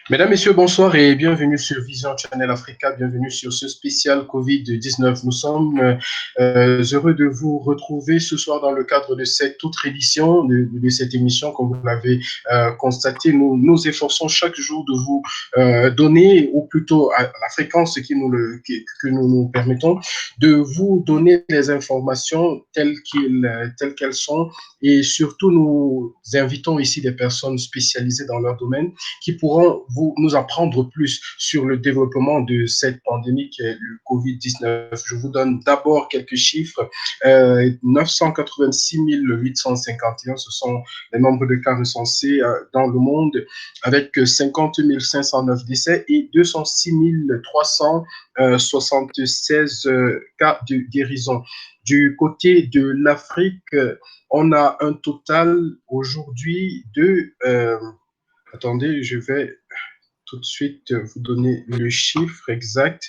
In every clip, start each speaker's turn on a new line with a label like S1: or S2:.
S1: Mesdames, Messieurs, bonsoir et bienvenue sur Vision Channel Africa, bienvenue sur ce spécial Covid-19. Nous sommes heureux de vous retrouver ce soir dans le cadre de cette autre édition de cette émission. Comme vous l'avez constaté, nous nous efforçons chaque jour de vous donner, ou plutôt à la fréquence que nous nous permettons, de vous donner les informations telles qu'elles sont, et surtout nous invitons ici des personnes spécialisées dans leur domaine qui pourront nous apprendre plus sur le développement de cette pandémie qui est le Covid-19. Je vous donne d'abord quelques chiffres. 986 851, ce sont les nombres de cas recensés dans le monde, avec 50 509 décès et 206 376 cas de guérison. Du côté de l'Afrique, on a un total aujourd'hui de attendez, je vais tout de suite vous donner le chiffre exact.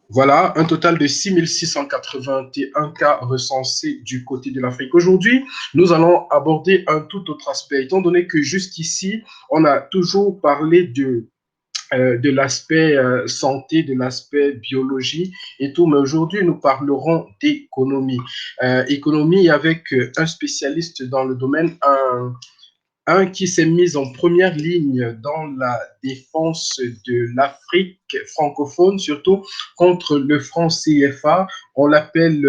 S1: Voilà, un total de 6 681 cas recensés du côté de l'Afrique. Aujourd'hui, nous allons aborder un tout autre aspect, étant donné que jusqu'ici, on a toujours parlé de l'aspect santé, de l'aspect biologie et tout, mais aujourd'hui, nous parlerons d'économie. Économie avec un spécialiste dans le domaine, un qui s'est mis en première ligne dans la défense de l'Afrique francophone, surtout contre le franc CFA. On l'appelle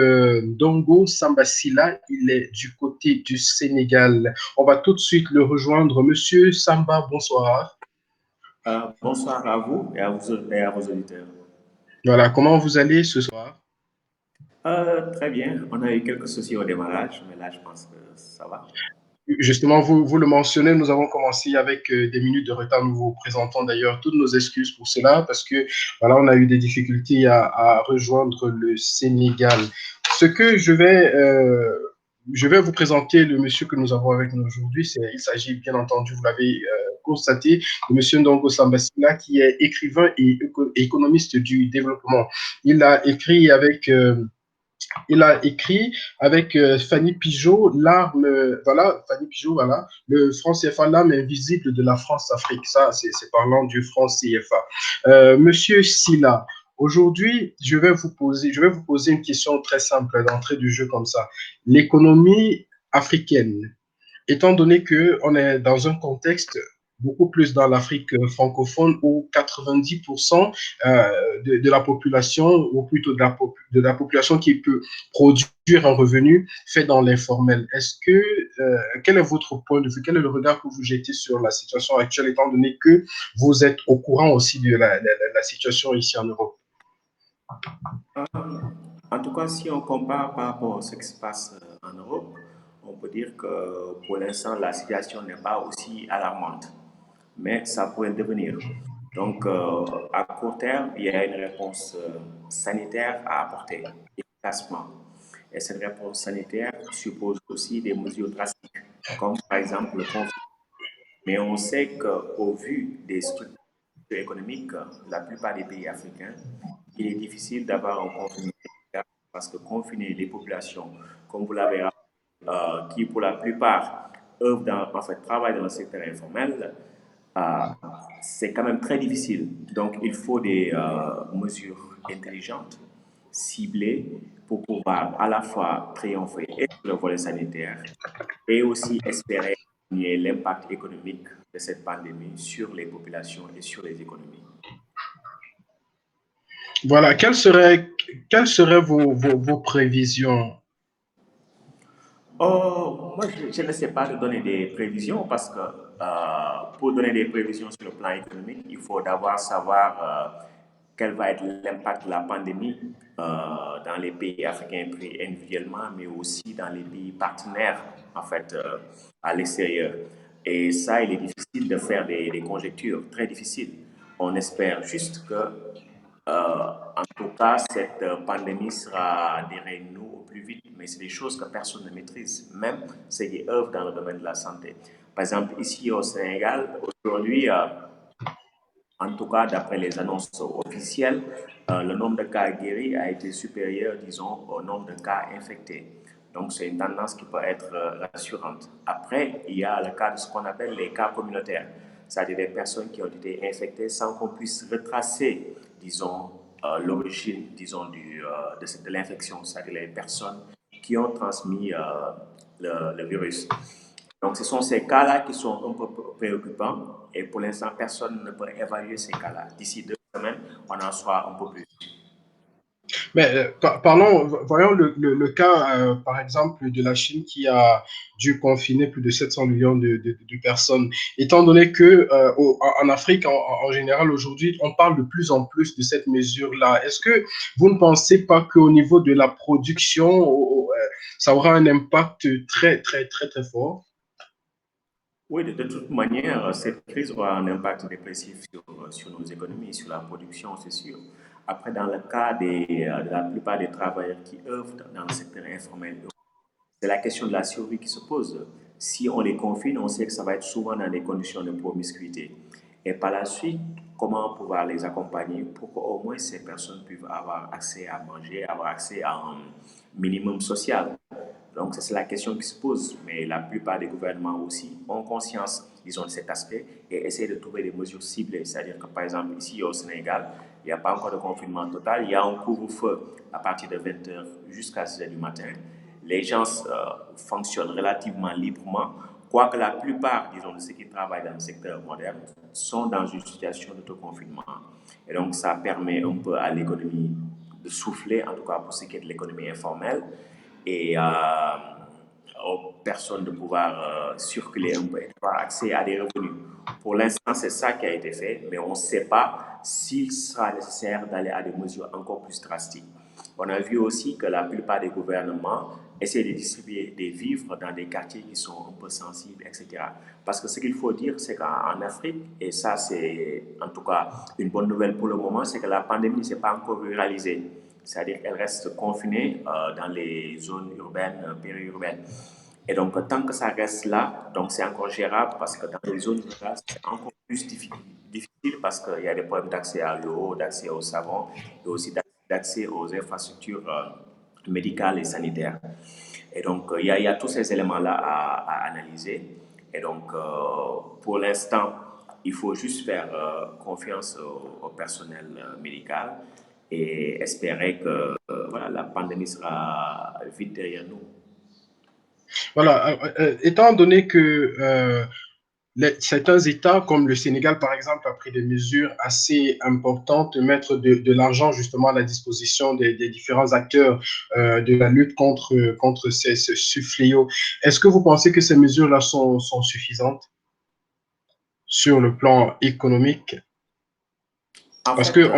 S1: Dongo Sambasila. Il est du côté du Sénégal. On va tout de suite le rejoindre. Monsieur Samba, bonsoir.
S2: Bonsoir à vous et à vos auditeurs.
S1: Voilà, comment vous allez ce soir?
S2: Très bien, on a eu quelques soucis au démarrage, mais là je pense que ça va.
S1: Justement, vous le mentionnez, nous avons commencé avec des minutes de retard. Nous vous présentons d'ailleurs toutes nos excuses pour cela parce que voilà, on a eu des difficultés à rejoindre le Sénégal. Ce que je vais vous présenter le monsieur que nous avons avec nous aujourd'hui. Il s'agit bien entendu, vous l'avez constaté, de monsieur Ndongo Sambasila, qui est écrivain et économiste du développement. Il a écrit avec Fanny Pigeot, Fanny Pigeot, voilà, le franc CFA, l'âme invisible de la France-Afrique. Ça, c'est parlant du franc CFA. Monsieur Silla, aujourd'hui, je vais vous poser une question très simple d'entrée du jeu comme ça. L'économie africaine, étant donné qu'on est dans un contexte beaucoup plus dans l'Afrique francophone où 90% de la population, ou plutôt de la population qui peut produire un revenu, fait dans l'informel. Quel est votre point de vue, quel est le regard que vous jetez sur la situation actuelle, étant donné que vous êtes au courant aussi de la situation ici en Europe?
S2: Euh, En tout cas, si on compare par rapport à ce qui se passe en Europe, on peut dire que pour l'instant, la situation n'est pas aussi alarmante, mais ça pourrait devenir. Donc, à court terme, il y a une réponse sanitaire à apporter efficacement. Et cette réponse sanitaire suppose aussi des mesures drastiques, comme par exemple le confinement. Mais on sait qu'au vu des structures économiques, la plupart des pays africains, il est difficile d'avoir un confinement efficace parce que confiner les populations, comme vous l'avez rappelé, qui pour la plupart œuvrent en fait, travaillent dans le secteur informel, euh, c'est quand même très difficile. Donc il faut des mesures intelligentes, ciblées, pour pouvoir à la fois triompher et sur le volet sanitaire et aussi espérer diminuer l'impact économique de cette pandémie sur les populations et sur les économies.
S1: Voilà, quelles seraient vos prévisions?
S2: Oh, moi, je ne sais pas de donner des prévisions parce que pour donner des prévisions sur le plan économique, il faut d'abord savoir quel va être l'impact de la pandémie dans les pays africains pris individuellement, mais aussi dans les pays partenaires, en fait, à l'extérieur. Et ça, il est difficile de faire des conjectures, très difficile. On espère juste que en tout cas, cette pandémie sera derrière nous au plus vite, mais c'est des choses que personne ne maîtrise, même ceux qui œuvrent dans le domaine de la santé. Par exemple, ici au Sénégal, aujourd'hui, en tout cas d'après les annonces officielles, le nombre de cas guéris a été supérieur, disons, au nombre de cas infectés. Donc, c'est une tendance qui peut être rassurante. Après, il y a le cas de ce qu'on appelle les cas communautaires, c'est-à-dire des personnes qui ont été infectées sans qu'on puisse retracer, disons, l'origine, disons, de l'infection, c'est-à-dire les personnes qui ont transmis le virus. Donc, ce sont ces cas-là qui sont un peu préoccupants et pour l'instant, personne ne peut évaluer ces cas-là. D'ici 2 semaines, on en soit un peu plus.
S1: Mais voyons le cas, par exemple, de la Chine qui a dû confiner plus de 700 millions de personnes. Étant donné que en Afrique, en général, aujourd'hui, on parle de plus en plus de cette mesure-là. Est-ce que vous ne pensez pas qu'au niveau de la production, ça aura un impact très, très, très, très fort?
S2: Oui, de toute manière, cette crise aura un impact dépressif sur nos économies, sur la production, c'est sûr. Après, dans le cas de la plupart des travailleurs qui œuvrent dans le secteur informel, c'est la question de la survie qui se pose. Si on les confine, on sait que ça va être souvent dans des conditions de promiscuité. Et par la suite, comment pouvoir les accompagner pour qu'au moins ces personnes puissent avoir accès à manger, avoir accès à un minimum social. Donc, c'est la question qui se pose. Mais la plupart des gouvernements aussi ont conscience, disons, de cet aspect et essaient de trouver des mesures ciblées. C'est-à-dire que, par exemple, ici au Sénégal, il n'y a pas encore de confinement total. Il y a un couvre-feu à partir de 20h jusqu'à 6h du matin. Les gens fonctionnent relativement librement, quoique la plupart, disons, de ceux qui travaillent dans le secteur moderne sont dans une situation d'autoconfinement. Et donc, ça permet un peu à l'économie de souffler, en tout cas pour ce qui est de l'économie informelle, et aux personnes de pouvoir circuler un peu et avoir accès à des revenus. Pour l'instant, c'est ça qui a été fait, mais on ne sait pas s'il sera nécessaire d'aller à des mesures encore plus drastiques. On a vu aussi que la plupart des gouvernements essaient de distribuer des vivres dans des quartiers qui sont un peu sensibles, etc. Parce que ce qu'il faut dire, c'est qu'en Afrique, et ça c'est en tout cas une bonne nouvelle pour le moment, c'est que la pandémie ne s'est pas encore viralisée. C'est-à-dire qu'elle reste confinée dans les zones urbaines, périurbaines. Et donc, tant que ça reste là, donc c'est encore gérable parce que dans les zones rurales, c'est encore plus difficile parce qu'il y a des problèmes d'accès à l'eau, d'accès au savon et aussi d'accès aux infrastructures médicales et sanitaires. Et donc, il y a tous ces éléments-là à analyser. Et donc, pour l'instant, il faut juste faire confiance au personnel médical et espérer que voilà, la pandémie sera vite derrière nous.
S1: Voilà, étant donné que certains États, comme le Sénégal, par exemple, a pris des mesures assez importantes, de mettre de l'argent justement à la disposition des différents acteurs de la lutte contre ce fléau. Est-ce que vous pensez que ces mesures-là sont suffisantes sur le plan économique?
S2: En
S1: Parce
S2: fait,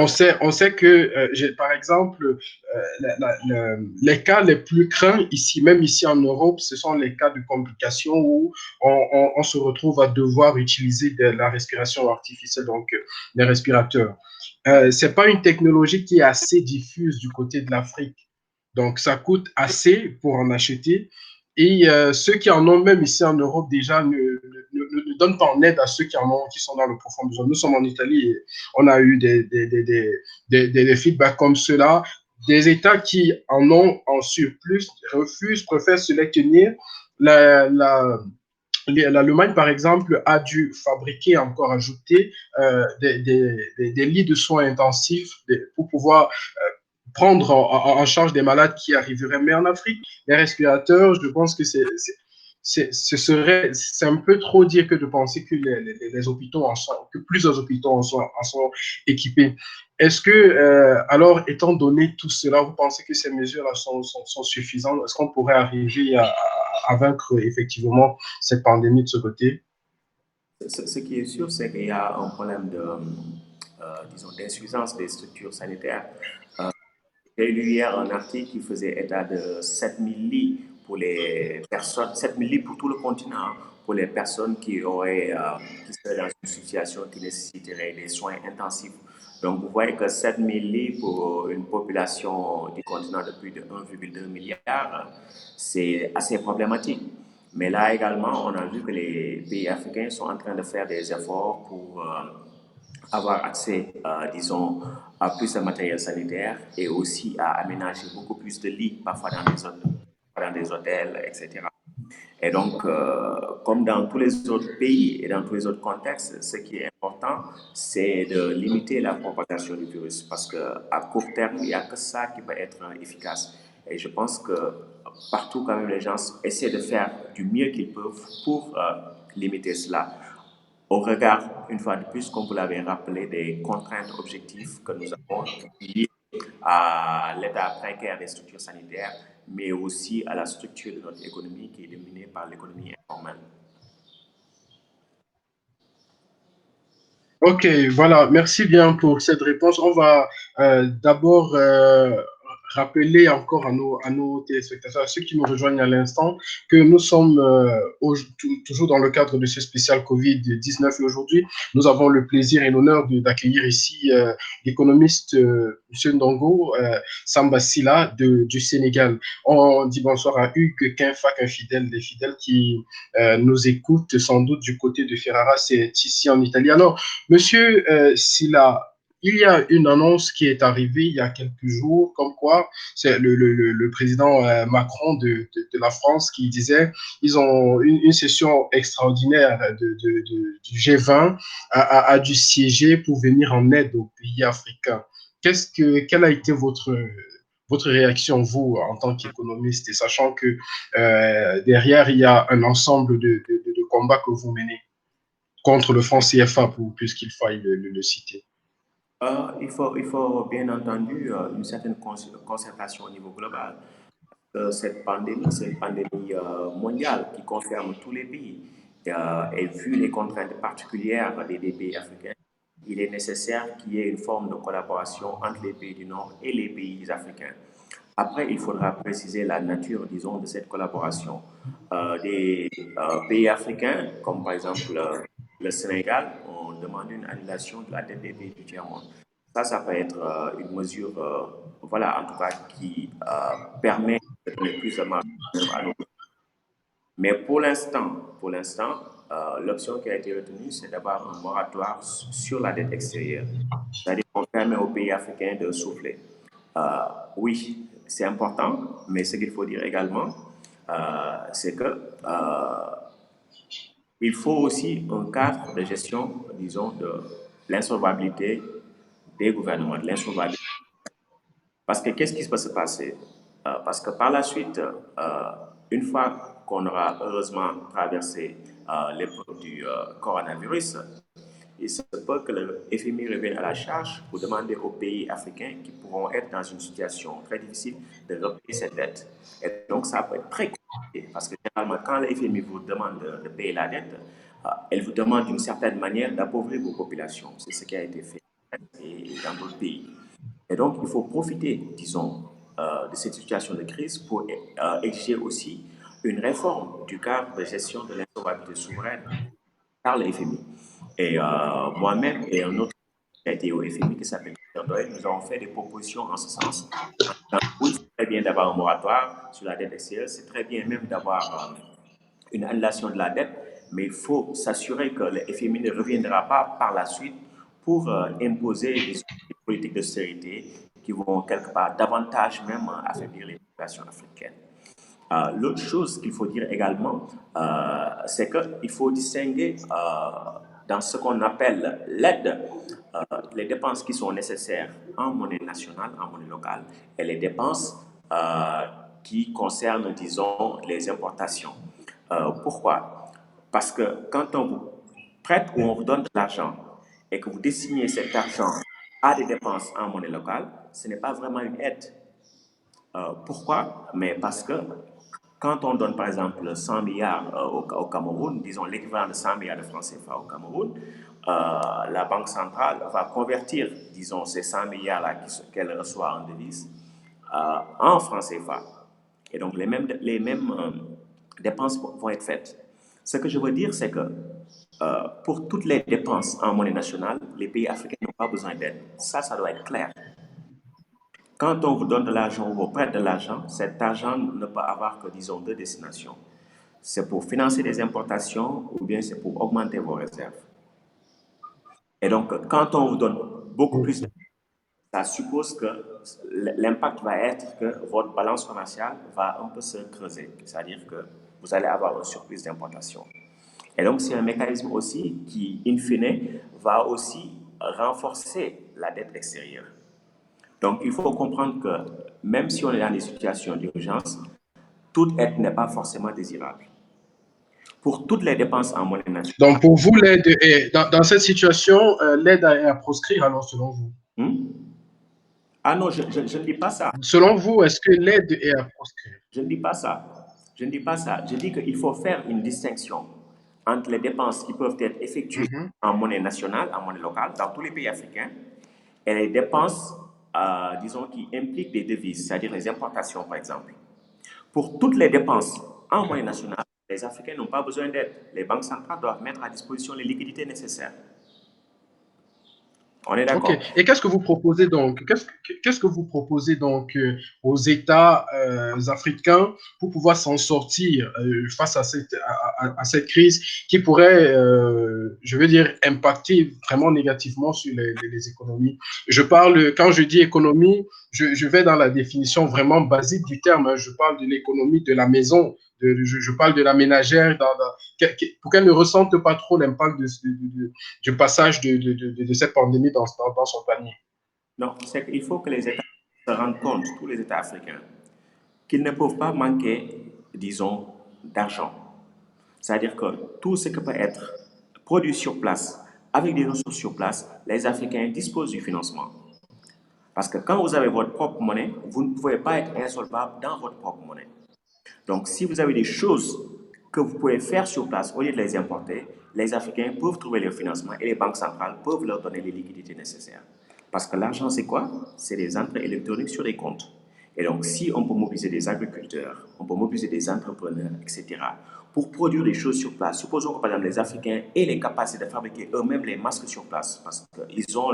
S1: on sait que, par exemple, les cas les plus craints ici, même ici en Europe, ce sont les cas de complications où on se retrouve à devoir utiliser de la respiration artificielle, donc des respirateurs. Ce n'est pas une technologie qui est assez diffuse du côté de l'Afrique. Donc, ça coûte assez pour en acheter. Et ceux qui en ont même ici en Europe déjà ne donnent pas en aide à ceux qui en ont, qui sont dans le profond besoin. Nous sommes en Italie et on a eu des feedbacks comme cela. Des États qui en ont en surplus refusent, préfèrent se les tenir. L'Allemagne, par exemple, a dû fabriquer, encore ajouter, des lits de soins intensifs pour pouvoir prendre en charge des malades qui arriveraient. Mais en Afrique, les respirateurs, je pense que c'est un peu trop dire que de penser que les hôpitaux que plusieurs hôpitaux en sont équipés. Est-ce que, alors, étant donné tout cela, vous pensez que ces mesures-là sont suffisantes? Est-ce qu'on pourrait arriver à vaincre effectivement cette pandémie de ce côté?
S2: ce qui est sûr, c'est qu'il y a un problème disons, d'insuffisance des structures sanitaires. J'ai lu hier un article qui faisait état de 7000 lits pour les personnes, 7000 lits pour tout le continent, hein, pour les personnes qui seraient dans une situation qui nécessiterait des soins intensifs. Donc, vous voyez que 7000 lits pour une population du continent de plus de 1,2 milliard, c'est assez problématique. Mais là également, on a vu que les pays africains sont en train de faire des efforts pour avoir accès, disons, à plus de matériel sanitaire et aussi à aménager beaucoup plus de lits, parfois dans des zones dans des hôtels, etc. Et donc, comme dans tous les autres pays et dans tous les autres contextes, ce qui est important, c'est de limiter la propagation du virus parce qu'à court terme, il n'y a que ça qui va être efficace. Et je pense que partout, quand même, les gens essaient de faire du mieux qu'ils peuvent pour limiter cela. Au regard, une fois de plus, comme vous l'avez rappelé, des contraintes objectives que nous avons liées à l'état précaire des structures sanitaires, mais aussi à la structure de notre économie qui est dominée par l'économie informelle.
S1: Ok, voilà, merci bien pour cette réponse. On va d'abord rappeler encore à nos téléspectateurs, à ceux qui nous rejoignent à l'instant, que nous sommes toujours dans le cadre de ce spécial Covid-19 et aujourd'hui, nous avons le plaisir et l'honneur d'accueillir ici l'économiste M. Ndongo Samba Sylla du Sénégal. On dit bonsoir à Hugues Quinfac, un fidèle des fidèles qui nous écoute sans doute du côté de Ferrara, c'est ici en Italie. Alors, Monsieur Sylla, il y a une annonce qui est arrivée il y a quelques jours, comme quoi c'est le président Macron de la France qui disait ils ont une session extraordinaire du G20 a dû siéger pour venir en aide aux pays africains. Quelle a été votre réaction, vous, en tant qu'économiste, et sachant que derrière, il y a un ensemble de combats que vous menez contre le franc CFA, puisqu'il faille le citer.
S2: Il faut bien entendu une certaine concertation au niveau global. Cette pandémie, c'est une pandémie mondiale qui concerne tous les pays. Et vu les contraintes particulières des pays africains, il est nécessaire qu'il y ait une forme de collaboration entre les pays du Nord et les pays africains. Après, il faudra préciser la nature, disons, de cette collaboration. Des pays africains, comme par exemple le Sénégal, on demande une annulation de la dette des pays du tiers-monde. Ça peut être une mesure, voilà, en tout cas, qui permet de donner plus de marge à nos. Mais pour l'instant, l'option qui a été retenue, c'est d'avoir un moratoire sur la dette extérieure. C'est-à-dire qu'on permet aux pays africains de souffler. Oui, c'est important, mais ce qu'il faut dire également, c'est que il faut aussi un cadre de gestion, disons, de l'insolvabilité des gouvernements, de l'insolvabilité. Parce que qu'est-ce qui va se passer? Parce que par la suite, une fois qu'on aura heureusement traversé l'épreuve du coronavirus, il se peut que le FMI revienne à la charge pour demander aux pays africains qui pourront être dans une situation très difficile de repayer cette dette. Et donc, ça peut être très compliqué parce que généralement, quand le FMI vous demande de payer la dette, elle vous demande d'une certaine manière d'appauvrir vos populations. C'est ce qui a été fait dans d'autres pays. Et donc, il faut profiter, disons, de cette situation de crise pour exiger aussi une réforme du cadre de gestion de l'insolvabilité souveraine par le FMI. Et moi-même et un autre qui a été au FMI qui s'appelle Christian Doyle, nous avons fait des propositions en ce sens. Oui, c'est très bien d'avoir un moratoire sur la dette extérieure, c'est très bien même d'avoir une annulation de la dette, mais il faut s'assurer que le FMI ne reviendra pas par la suite pour imposer des politiques d'austérité qui vont quelque part davantage même affaiblir les populations africaines. L'autre chose qu'il faut dire également, c'est qu'il faut distinguer dans ce qu'on appelle l'aide, les dépenses qui sont nécessaires en monnaie nationale, en monnaie locale, et les dépenses qui concernent, disons, les importations. Pourquoi? Parce que quand on vous prête ou on vous donne de l'argent et que vous destinez cet argent à des dépenses en monnaie locale, ce n'est pas vraiment une aide. Pourquoi? Mais parce que quand on donne par exemple 100 milliards au Cameroun, disons l'équivalent de 100 milliards de francs CFA au Cameroun, la Banque centrale va convertir, disons, ces 100 milliards-là qu'elle reçoit en devises en francs CFA. Et donc les mêmes dépenses vont être faites. Ce que je veux dire, c'est que pour toutes les dépenses en monnaie nationale, les pays africains n'ont pas besoin d'aide. Ça doit être clair. Quand on vous donne de l'argent ou vous prête de l'argent, cet argent ne peut avoir que, disons, deux destinations. C'est pour financer des importations ou bien c'est pour augmenter vos réserves. Et donc, quand on vous donne beaucoup plus d'argent, ça suppose que l'impact va être que votre balance commerciale va un peu se creuser. C'est-à-dire que vous allez avoir un surplus d'importation. Et donc, c'est un mécanisme aussi qui, in fine, va aussi renforcer la dette extérieure. Donc, il faut comprendre que même si on est dans des situations d'urgence, toute aide n'est pas forcément désirable. Pour toutes les dépenses en monnaie nationale.
S1: Donc, pour vous, l'aide est, dans cette situation, l'aide est à proscrire, alors, selon vous?
S2: Ah non, je ne dis pas ça.
S1: Selon vous, est-ce que l'aide est à proscrire?
S2: Je ne dis pas ça. Je ne dis pas ça. Je dis qu'il faut faire une distinction entre les dépenses qui peuvent être effectuées en monnaie nationale, en monnaie locale, dans tous les pays africains, et les dépenses, disons, qui impliquent des devises, c'est-à-dire les importations, par exemple. Pour toutes les dépenses en monnaie nationale, les Africains n'ont pas besoin d'aide. Les banques centrales doivent mettre à disposition les liquidités nécessaires. On est
S1: Ok.
S2: d'accord?
S1: Et qu'est-ce que vous proposez donc? Qu'est-ce que vous proposez donc aux États africains pour pouvoir s'en sortir face à cette crise qui pourrait, je veux dire, impacter vraiment négativement sur les économies? Je parle, quand je dis économie, je vais dans la définition vraiment basique du terme, hein. Je parle de l'économie de la maison. Je parle de la ménagère pour qu'elle ne ressente pas trop l'impact du passage de cette pandémie dans son panier.
S2: Non, c'est qu'il faut que les États se rendent compte, tous les États africains, qu'ils ne peuvent pas manquer, disons, d'argent. C'est-à-dire que tout ce qui peut être produit sur place, avec des ressources sur place, les Africains disposent du financement. Parce que quand vous avez votre propre monnaie, vous ne pouvez pas être insolvable dans votre propre monnaie. Donc, si vous avez des choses que vous pouvez faire sur place au lieu de les importer, les Africains peuvent trouver le financement et les banques centrales peuvent leur donner les liquidités nécessaires. Parce que l'argent, c'est quoi? C'est des entrées électroniques sur les comptes. Et donc, si on peut mobiliser des agriculteurs, on peut mobiliser des entrepreneurs, etc., pour produire des choses sur place, supposons que par exemple les Africains aient les capacités de fabriquer eux-mêmes les masques sur place, parce qu'ils ont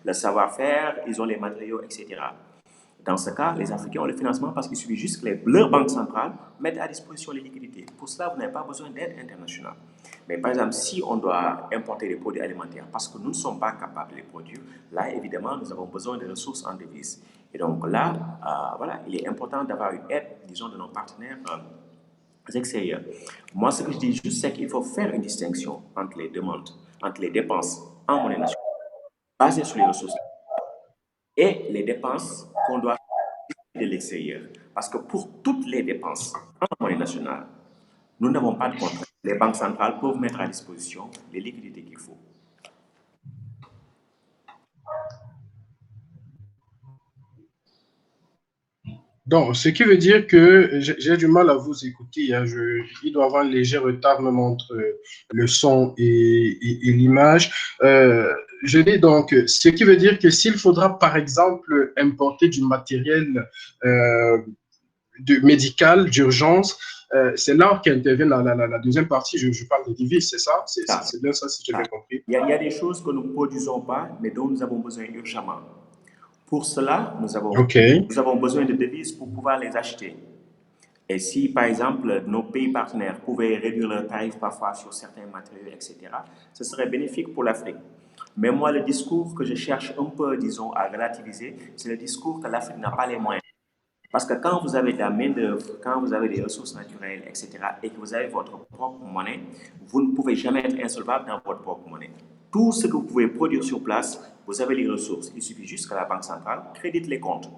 S2: le savoir-faire, ils ont les matériaux, etc. Dans ce cas, les Africains ont le financement parce qu'il suffit juste que leur banque centrale mette à disposition les liquidités. Pour cela, vous n'avez pas besoin d'aide internationale. Mais par exemple, si on doit importer des produits alimentaires parce que nous ne sommes pas capables de les produire, là, évidemment, nous avons besoin de ressources en devises. Et donc là, voilà, il est important d'avoir une aide, disons, de nos partenaires extérieurs. Moi, ce que je dis juste, c'est qu'il faut faire une distinction entre les demandes, entre les dépenses en monnaie nationale, basées sur les ressources, et les dépenses qu'on doit de l'extérieur. Parce que pour toutes les dépenses en monnaie nationale, nous n'avons pas de contrainte. Les banques centrales peuvent mettre à disposition les liquidités qu'il faut.
S1: Donc, ce qui veut dire que j'ai du mal à vous écouter, hein. Il doit y avoir un léger retard même entre le son et l'image. Je dis donc, ce qui veut dire que s'il faudra, par exemple, importer du matériel médical d'urgence, c'est là qu'intervient la deuxième partie. Je parle de devises, c'est ça?
S2: Ça,
S1: C'est bien ça, si j'ai
S2: ça.
S1: bien compris.
S2: Il y a des choses que nous ne produisons pas, mais dont nous avons besoin urgemment. Pour cela,
S1: OK.
S2: nous avons besoin de devises pour pouvoir les acheter. Et si, par exemple, nos pays partenaires pouvaient réduire leurs tarifs parfois sur certains matériaux, etc., ce serait bénéfique pour l'Afrique. Mais moi, le discours que je cherche un peu, disons, à relativiser, c'est le discours que l'Afrique n'a pas les moyens. Parce que quand vous avez de la main-d'œuvre, quand vous avez des ressources naturelles, etc., et que vous avez votre propre monnaie, vous ne pouvez jamais être insolvable dans votre propre monnaie. Tout ce que vous pouvez produire sur place, vous avez les ressources. Il suffit juste que la Banque centrale crédite les comptes.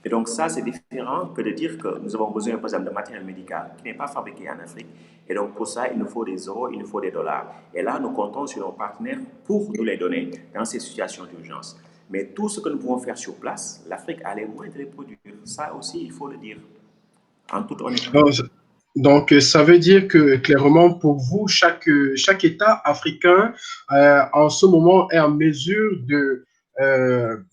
S2: Et donc ça, c'est différent que de dire que nous avons besoin, par exemple, de matériel médical qui n'est pas fabriqué en Afrique. Et donc pour ça, il nous faut des euros, il nous faut des dollars. Et là, nous comptons sur nos partenaires pour nous les donner dans ces situations d'urgence. Mais tout ce que nous pouvons faire sur place, l'Afrique a les moyens de les produire. Ça aussi, il faut le dire en toute honnêteté.
S1: Donc, ça veut dire que clairement, pour vous, chaque État africain, en ce moment, est en mesure de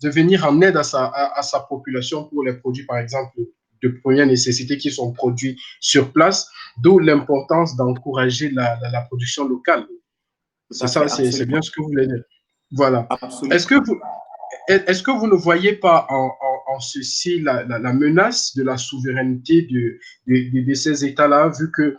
S1: venir en aide à sa population pour les produits, par exemple, de première nécessité qui sont produits sur place, d'où l'importance d'encourager la production locale.
S2: Tout
S1: C'est
S2: à fait,
S1: ça, c'est
S2: absolument.
S1: bien ce que vous voulez dire. Voilà. Est-ce
S2: Absolument.
S1: que vous, est-ce que vous ne voyez pas en ceci la menace de la souveraineté de ces États-là, vu que,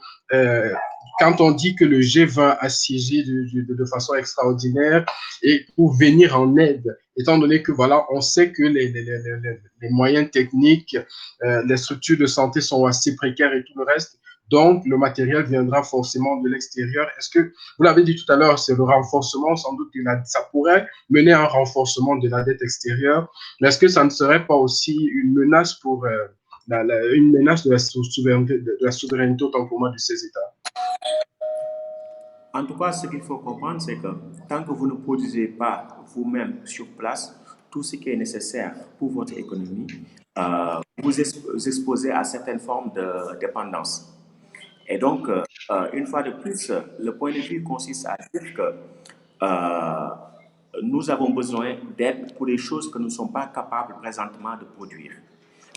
S1: quand on dit que le G20 a siégé de façon extraordinaire et pour venir en aide, étant donné que voilà, on sait que les moyens techniques, les structures de santé sont assez précaires et tout le reste. Donc, le matériel viendra forcément de l'extérieur. Est-ce que, vous l'avez dit tout à l'heure, c'est le renforcement, sans doute que ça pourrait mener à un renforcement de la dette extérieure. Mais est-ce que ça ne serait pas aussi une menace pour une menace de la souveraineté autant pour moi de ces États?
S2: En tout cas, ce qu'il faut comprendre, c'est que tant que vous ne produisez pas vous-même sur place tout ce qui est nécessaire pour votre économie, vous exposez à certaines formes de dépendance. Et donc, une fois de plus, le point de vue consiste à dire que nous avons besoin d'aide pour les choses que nous ne sommes pas capables présentement de produire.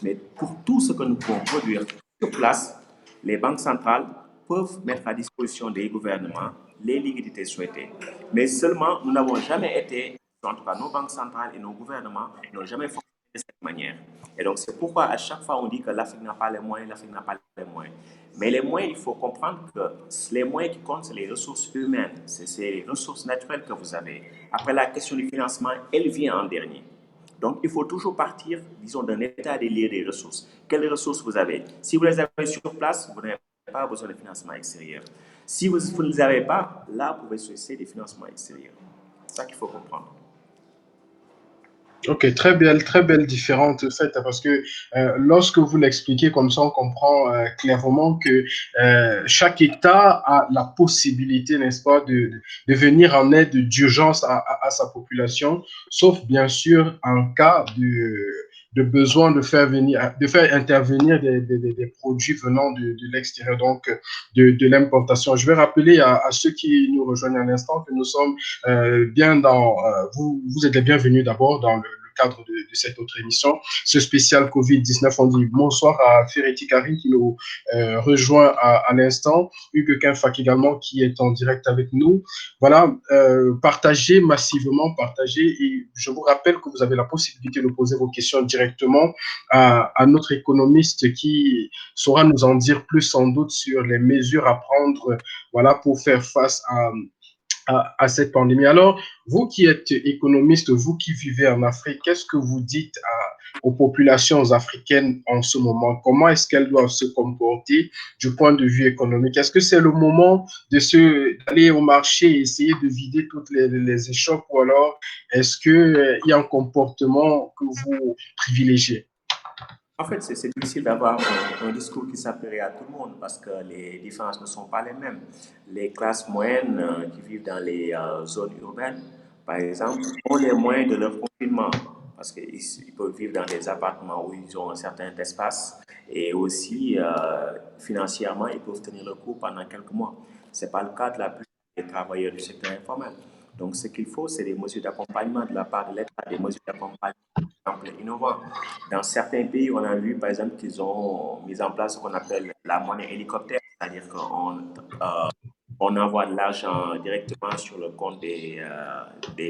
S2: Mais pour tout ce que nous pouvons produire sur place, les banques centrales peuvent mettre à disposition des gouvernements les liquidités souhaitées. Mais seulement, nous n'avons jamais été, en tout cas nos banques centrales et nos gouvernements n'ont jamais fonctionné de cette manière. Et donc, c'est pourquoi à chaque fois on dit que l'Afrique n'a pas les moyens, l'Afrique n'a pas les moyens. Mais les moyens, il faut comprendre que les moyens qui comptent, c'est les ressources humaines, c'est les ressources naturelles que vous avez. Après, la question du financement, elle vient en dernier. Donc, il faut toujours partir, disons, d'un état des lieux des ressources. Quelles ressources vous avez? Si vous les avez sur place, vous n'avez pas besoin de financement extérieur. Si vous ne les avez pas, là, vous pouvez solliciter des financements extérieurs. C'est ça qu'il faut comprendre.
S1: Ok, très belle différence faite parce que lorsque vous l'expliquez comme ça, on comprend clairement que chaque État a la possibilité, n'est-ce pas, de venir en aide d'urgence à sa population, sauf bien sûr en cas de besoin de faire intervenir des produits venant de l'extérieur, donc de l'importation. Je vais rappeler à ceux qui nous rejoignent à l'instant que nous sommes bien vous êtes les bienvenus d'abord dans le cadre de cette autre émission. Ce spécial Covid-19, on dit bonsoir à Ferretti Kari qui nous rejoint à l'instant, Hugues Kinfak également qui est en direct avec nous. Voilà, partagez massivement, partagez et je vous rappelle que vous avez la possibilité de poser vos questions directement à notre économiste qui saura nous en dire plus sans doute sur les mesures à prendre voilà, pour faire face à cette pandémie. Alors, vous qui êtes économiste, vous qui vivez en Afrique, qu'est-ce que vous dites aux populations africaines en ce moment? Comment est-ce qu'elles doivent se comporter du point de vue économique? Est-ce que c'est le moment d'aller au marché et essayer de vider toutes les échoppes ou alors est-ce qu'il y a un comportement que vous privilégiez?
S2: En fait, c'est difficile d'avoir un discours qui s'appellerait à tout le monde parce que les différences ne sont pas les mêmes. Les classes moyennes qui vivent dans les zones urbaines, par exemple, ont les moyens de leur confinement parce qu'ils peuvent vivre dans des appartements où ils ont un certain espace et aussi financièrement, ils peuvent tenir le coup pendant quelques mois. Ce n'est pas le cas de la plupart des travailleurs du secteur informel. Donc, ce qu'il faut, c'est des mesures d'accompagnement de la part de l'État, des mesures d'accompagnement innovants. Dans certains pays, on a vu par exemple qu'ils ont mis en place ce qu'on appelle la monnaie hélicoptère, c'est-à-dire qu'on envoie de l'argent directement sur le compte des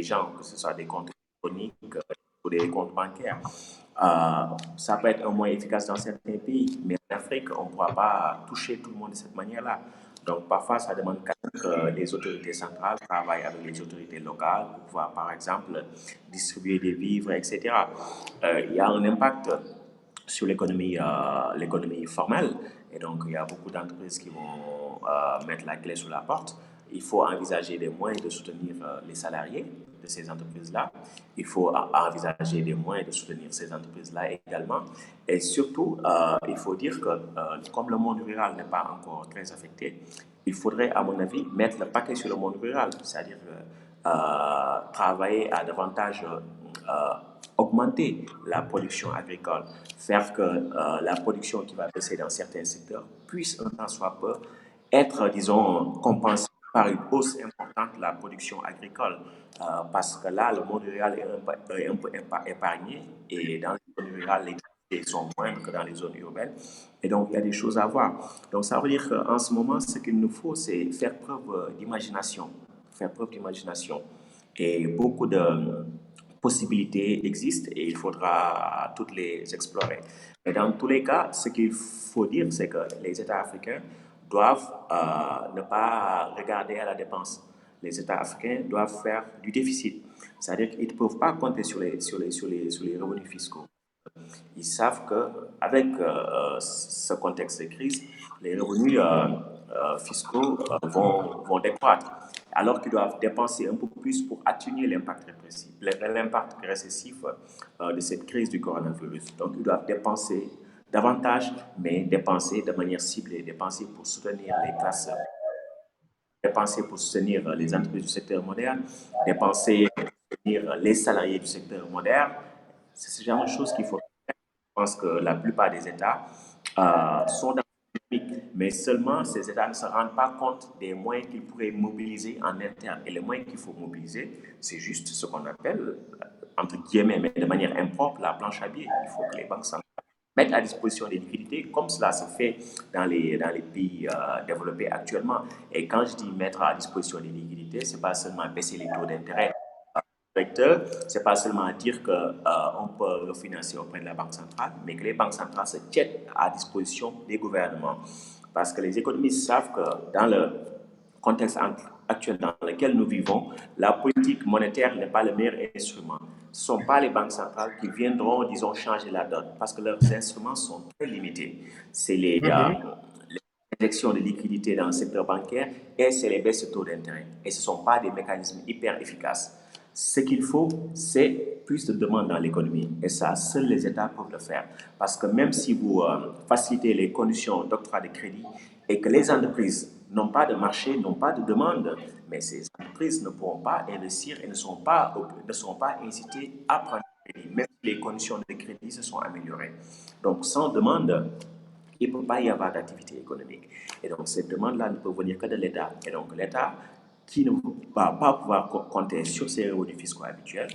S2: gens, que ce soit des comptes électroniques ou des comptes bancaires. Ça peut être un moyen efficace dans certains pays, mais en Afrique, on ne pourra pas toucher tout le monde de cette manière-là. Donc, parfois, ça demande quand même que les autorités centrales travaillent avec les autorités locales pour pouvoir, par exemple, distribuer des vivres, etc. Il y a un impact sur l'économie formelle. Et donc, il y a beaucoup d'entreprises qui vont mettre la clé sous la porte. Il faut envisager des moyens de soutenir les salariés de ces entreprises-là. Il faut envisager des moyens de soutenir ces entreprises-là également. Et surtout, il faut dire que comme le monde rural n'est pas encore très affecté, il faudrait, à mon avis, mettre le paquet sur le monde rural, c'est-à-dire travailler à davantage augmenter la production agricole, faire que la production qui va baisser dans certains secteurs puisse, un temps soit peu, être, disons, compensée par une hausse importante de la production agricole. Parce que là, le monde rural est un peu épargné et dans les zones rurales, les difficultés sont moindres que dans les zones urbaines. Et donc, il y a des choses à voir. Donc, ça veut dire qu'en ce moment, ce qu'il nous faut, c'est faire preuve d'imagination. Faire preuve d'imagination. Et beaucoup de possibilités existent et il faudra toutes les explorer. Mais dans tous les cas, ce qu'il faut dire, c'est que les États africains doivent ne pas regarder à la dépense. Les États africains doivent faire du déficit. C'est-à-dire qu'ils ne peuvent pas compter sur les revenus fiscaux. Ils savent qu'avec ce contexte de crise, les revenus fiscaux vont décroître, alors qu'ils doivent dépenser un peu plus pour atténuer l'impact récessif de cette crise du coronavirus. Donc, ils doivent dépenser davantage, mais dépenser de manière ciblée, dépenser pour soutenir les classes, dépenser pour soutenir les entreprises du secteur moderne, dépenser pour soutenir les salariés du secteur moderne. C'est ce genre de choses qu'il faut. Je pense que la plupart des États sont dans la dynamique, mais seulement ces États ne se rendent pas compte des moyens qu'ils pourraient mobiliser en interne. Et les moyens qu'il faut mobiliser, c'est juste ce qu'on appelle, entre guillemets, mais de manière impropre, la planche à billets. Il faut que les banques centrales mettent à disposition des liquidités, comme cela se fait dans les pays développés actuellement. Et quand je dis mettre à disposition des liquidités, ce n'est pas seulement baisser les taux d'intérêt secteur, c'est pas seulement dire qu'on peut le financer auprès de la Banque centrale, mais que les banques centrales se tiennent à disposition des gouvernements. Parce que les économistes savent que dans le contexte actuel dans lequel nous vivons, la politique monétaire n'est pas le meilleur instrument. Ce ne sont pas les banques centrales qui viendront, disons, changer la donne, parce que leurs instruments sont très limités. C'est les injections de liquidités dans le secteur bancaire et c'est les baisses de taux d'intérêt. Et ce ne sont pas des mécanismes hyper efficaces. Ce qu'il faut, c'est plus de demande dans l'économie. Et ça, seuls les États peuvent le faire. Parce que même si vous facilitez les conditions d'octroi de crédit et que les entreprises n'ont pas de marché, n'ont pas de demande, mais ces entreprises ne pourront pas investir et ne seront pas incitées à prendre du crédit, même si les conditions de crédit se sont améliorées. Donc, sans demande, il ne peut pas y avoir d'activité économique. Et donc, cette demande-là ne peut venir que de l'État. Et donc, l'État, qui ne va pas pouvoir compter sur ses revenus fiscaux habituels,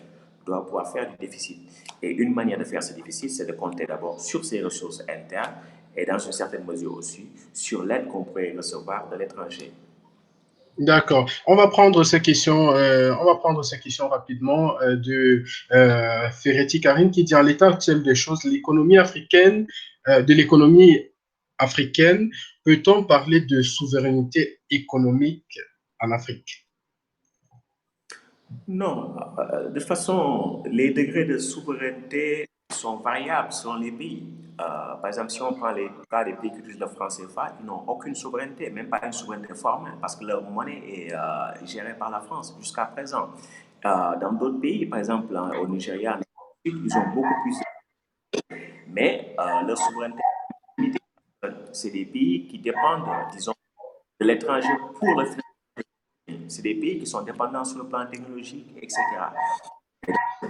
S2: doit pouvoir faire du déficit. Et une manière de faire ce déficit, c'est de compter d'abord sur ses ressources internes et dans une certaine mesure aussi sur l'aide qu'on pourrait recevoir de l'étranger.
S1: D'accord. On va prendre ces questions rapidement de Ferretti Karine qui dit en l'état actuel des choses, de l'économie africaine, peut-on parler de souveraineté économique en Afrique?
S2: Non, de toute façon, les degrés de souveraineté sont variables selon les pays. Par exemple, si on prend les cas des pays qui utilisent le franc CFA, ils n'ont aucune souveraineté, même pas une souveraineté formelle, parce que leur monnaie est gérée par la France jusqu'à présent. Dans d'autres pays, par exemple au Nigeria, ils ont beaucoup plus, mais leur souveraineté est limitée. C'est des pays qui dépendent, disons, de l'étranger pour le financement. C'est des pays qui sont dépendants sur le plan technologique, etc.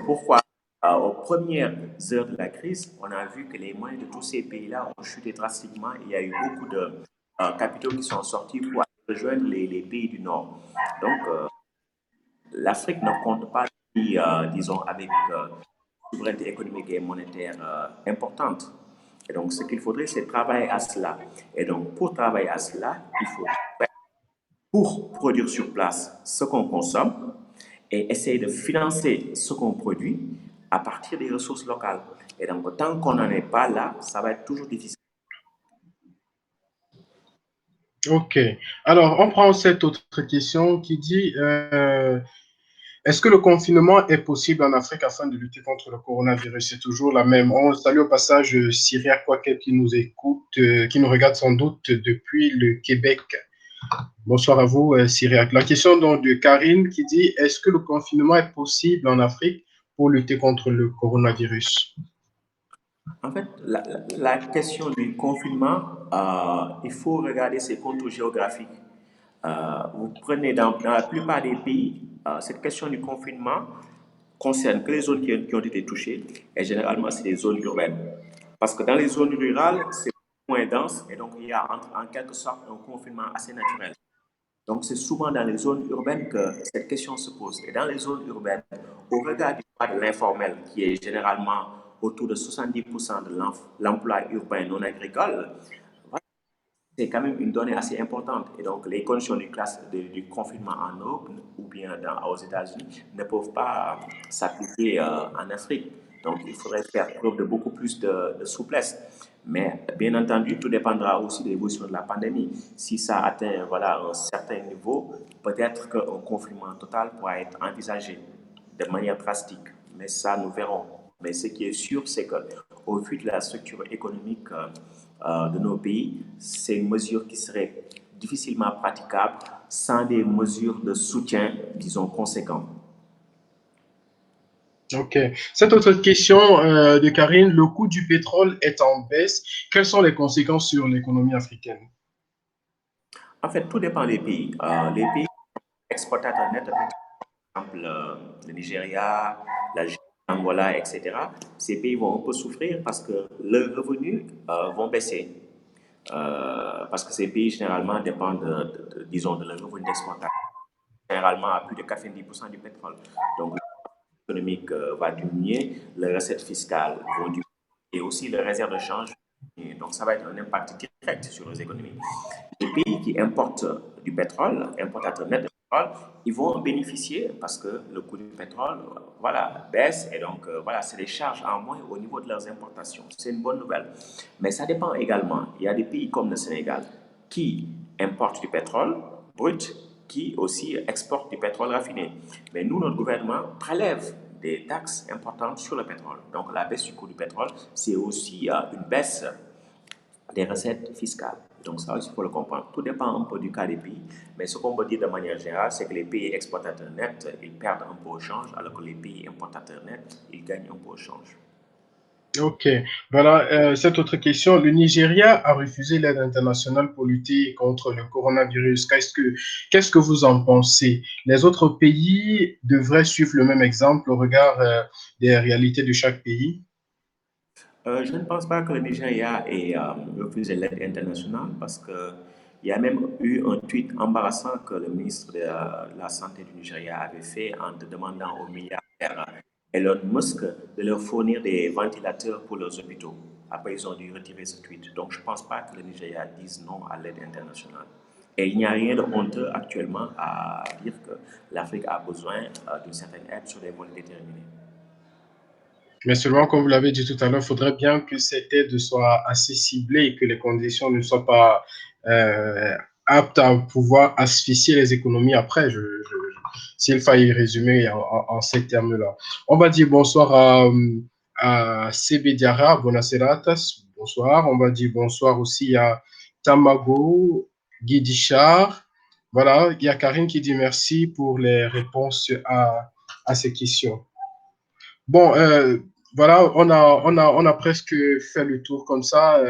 S2: Pourquoi aux premières heures de la crise, on a vu que les moyens de tous ces pays-là ont chuté drastiquement. Il y a eu beaucoup de capitaux qui sont sortis pour aller rejoindre les pays du Nord. Donc, l'Afrique ne compte pas, disons, avec une souveraineté économique et monétaire importante. Et donc, ce qu'il faudrait, c'est travailler à cela. Et donc, pour travailler à cela, il faut pour produire sur place ce qu'on consomme et essayer de financer ce qu'on produit à partir des ressources locales. Et donc, tant qu'on n'en est pas là, ça va être toujours difficile.
S1: Ok. Alors, on prend cette autre question qui dit est-ce que le confinement est possible en Afrique afin de lutter contre le coronavirus? C'est toujours la même. On salue au passage Syria Kouakel qui nous écoute, qui nous regarde sans doute depuis le Québec. Bonsoir à vous, Syriac. La question donc de Karine qui dit est-ce que le confinement est possible en Afrique pour lutter contre le coronavirus?
S2: En fait, la question du confinement, il faut regarder ses contours géographiques. Vous prenez dans la plupart des pays, cette question du confinement concerne que les zones qui ont été touchées, et généralement, c'est des zones urbaines. Parce que dans les zones rurales, c'est moins dense, et donc il y a en quelque sorte un confinement assez naturel. Donc, c'est souvent dans les zones urbaines que cette question se pose. Et dans les zones urbaines, au regard du poids de l'informel, qui est généralement autour de 70% de l'emploi urbain non agricole, voilà, c'est quand même une donnée assez importante. Et donc, les conditions du confinement en Europe ou bien aux États-Unis ne peuvent pas s'appliquer en Afrique. Donc, il faudrait faire preuve de beaucoup plus de souplesse. Mais bien entendu, tout dépendra aussi de l'évolution de la pandémie. Si ça atteint voilà, un certain niveau, peut-être qu'un confinement total pourra être envisagé de manière drastique. Mais ça, nous verrons. Mais ce qui est sûr, c'est qu'au vu de la structure économique de nos pays, c'est une mesure qui serait difficilement praticable sans des mesures de soutien, disons, conséquentes.
S1: Ok. Cette autre question de Karine, le coût du pétrole est en baisse. Quelles sont les conséquences sur l'économie africaine?
S2: En fait, tout dépend des pays. Les pays exportateurs nets de pétrole, par exemple le Nigeria, l'Angola, etc., ces pays vont un peu souffrir parce que leurs revenus vont baisser. Parce que ces pays, généralement, dépendent, disons, de leurs revenus d'exportation, généralement à plus de 90% du pétrole. Donc, économique va diminuer, les recettes fiscales vont diminuer et aussi les réserves de change vont diminuer. Donc, ça va être un impact direct sur les économies. Les pays qui importent du pétrole, importateurs nets de pétrole, ils vont en bénéficier parce que le coût du pétrole voilà, baisse et donc voilà, c'est des charges en moins au niveau de leurs importations. C'est une bonne nouvelle. Mais ça dépend également. Il y a des pays comme le Sénégal qui importent du pétrole brut, qui aussi exportent du pétrole raffiné. Mais nous, notre gouvernement prélève des taxes importantes sur le pétrole. Donc la baisse du coût du pétrole, c'est aussi une baisse des recettes fiscales. Donc ça aussi, il faut le comprendre. Tout dépend un peu du cas des pays, mais ce qu'on peut dire de manière générale, c'est que les pays exportateurs nets, ils perdent un peu au change, alors que les pays importateurs nets, ils gagnent un peu au change.
S1: Ok. Voilà, cette autre question. Le Nigeria a refusé l'aide internationale pour lutter contre le coronavirus. Qu'est-ce que vous en pensez? Les autres pays devraient suivre le même exemple au regard des réalités de chaque pays?
S2: Je ne pense pas que le Nigeria ait refusé l'aide internationale parce que il y a même eu un tweet embarrassant que le ministre de la Santé du Nigeria avait fait en demandant aux milliardaires Elon Musk de leur fournir des ventilateurs pour leurs hôpitaux. Après, ils ont dû retirer ce tweet. Donc, je ne pense pas que le Nigeria dise non à l'aide internationale. Et il n'y a rien de honteux actuellement à dire que l'Afrique a besoin d'une certaine aide sur des volets déterminés.
S1: Mais seulement, comme vous l'avez dit tout à l'heure, il faudrait bien que cette aide soit assez ciblée et que les conditions ne soient pas euh, aptes à pouvoir asphyxier les économies après, s'il faille résumer en ces termes-là. On va dire bonsoir à CB Diarra, Bonaceratas, bonsoir. On va dire bonsoir aussi à Tamago, Guidichard. Voilà, il y a Karine qui dit merci pour les réponses à ces questions. Bon, voilà, on a presque fait le tour comme ça.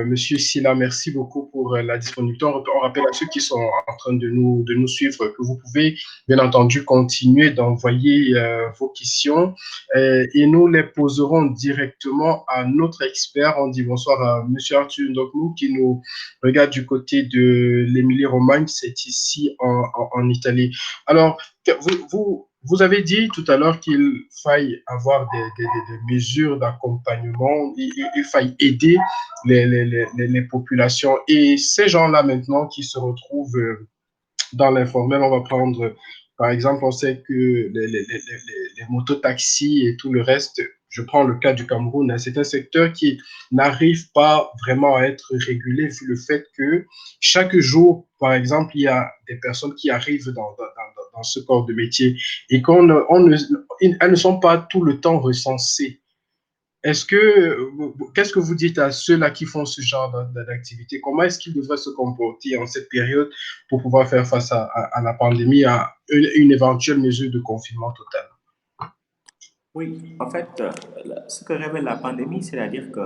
S1: Monsieur Silla, merci beaucoup pour la disponibilité. On rappelle à ceux qui sont en train de nous suivre que vous pouvez, bien entendu, continuer d'envoyer vos questions et nous les poserons directement à notre expert. On dit bonsoir à Monsieur Arthur Ndognou qui nous regarde du côté de l'Émilie-Romagne, c'est ici en Italie. Alors, vous avez dit tout à l'heure qu'il faille avoir des mesures d'accompagnement, il faille aider les populations. Et ces gens-là maintenant qui se retrouvent dans l'informel, on va prendre, par exemple, on sait que les mototaxis et tout le reste, je prends le cas du Cameroun, hein, c'est un secteur qui n'arrive pas vraiment à être régulé vu le fait que chaque jour, par exemple, il y a des personnes qui arrivent dans ce corps de métier et elles ne sont pas tout le temps recensées. Qu'est-ce que vous dites à ceux-là qui font ce genre d'activité? Comment est-ce qu'ils devraient se comporter en cette période pour pouvoir faire face à la pandémie, à une éventuelle mesure de confinement total?
S2: Oui, en fait, ce que révèle la pandémie, c'est-à-dire que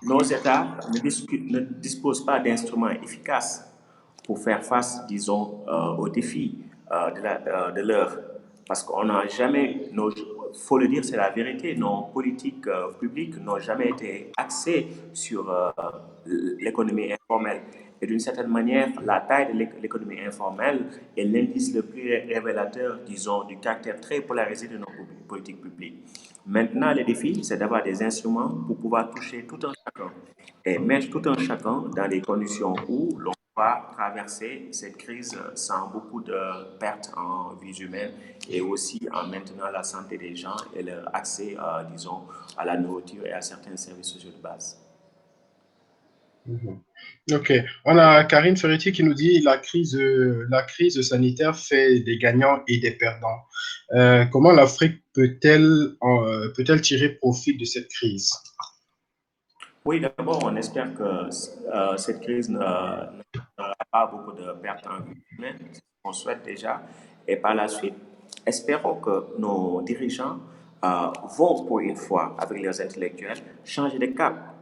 S2: nos États ne disposent pas d'instruments efficaces pour faire face, disons, aux défis de l'heure. Parce qu'on n'a jamais, faut le dire, c'est la vérité, nos politiques publiques n'ont jamais été axées sur l'économie informelle. Et d'une certaine manière, la taille de l'économie informelle est l'indice le plus révélateur, disons, du caractère très polarisé de nos politiques publiques. Maintenant, le défi, c'est d'avoir des instruments pour pouvoir toucher tout un chacun et mettre tout un chacun dans des conditions où l'on pouvoir traverser cette crise sans beaucoup de pertes en vies humaines et aussi en maintenant la santé des gens et leur accès, disons, à la nourriture et à certains services sociaux de base.
S1: Mhm. Ok. On a Karine Ferretti qui nous dit la crise sanitaire fait des gagnants et des perdants. Comment l'Afrique peut-elle tirer profit de cette crise?
S2: Oui, d'abord, on espère que cette crise n'aura pas beaucoup de pertes en vie humaine, c'est ce qu'on souhaite déjà. Et par la suite, espérons que nos dirigeants vont, pour une fois, avec leurs intellectuels, changer de cap.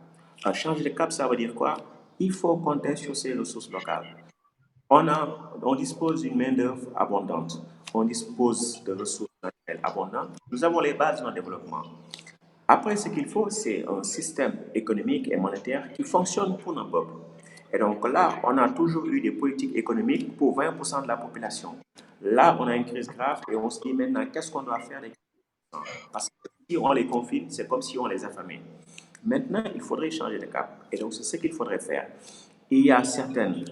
S2: Changer de cap, ça veut dire quoi? Il faut compter sur ces ressources locales. On dispose d'une main-d'œuvre abondante, on dispose de ressources naturelles abondantes. Nous avons les bases de notre développement. Après, ce qu'il faut, c'est un système économique et monétaire qui fonctionne pour nos peuples. Et donc là, on a toujours eu des politiques économiques pour 20% de la population. Là, on a une crise grave et on se dit maintenant, qu'est-ce qu'on doit faire des 40%? Parce que si on les confine, c'est comme si on les affamait. Maintenant, il faudrait changer de cap. Et donc, c'est ce qu'il faudrait faire. Il y a certaines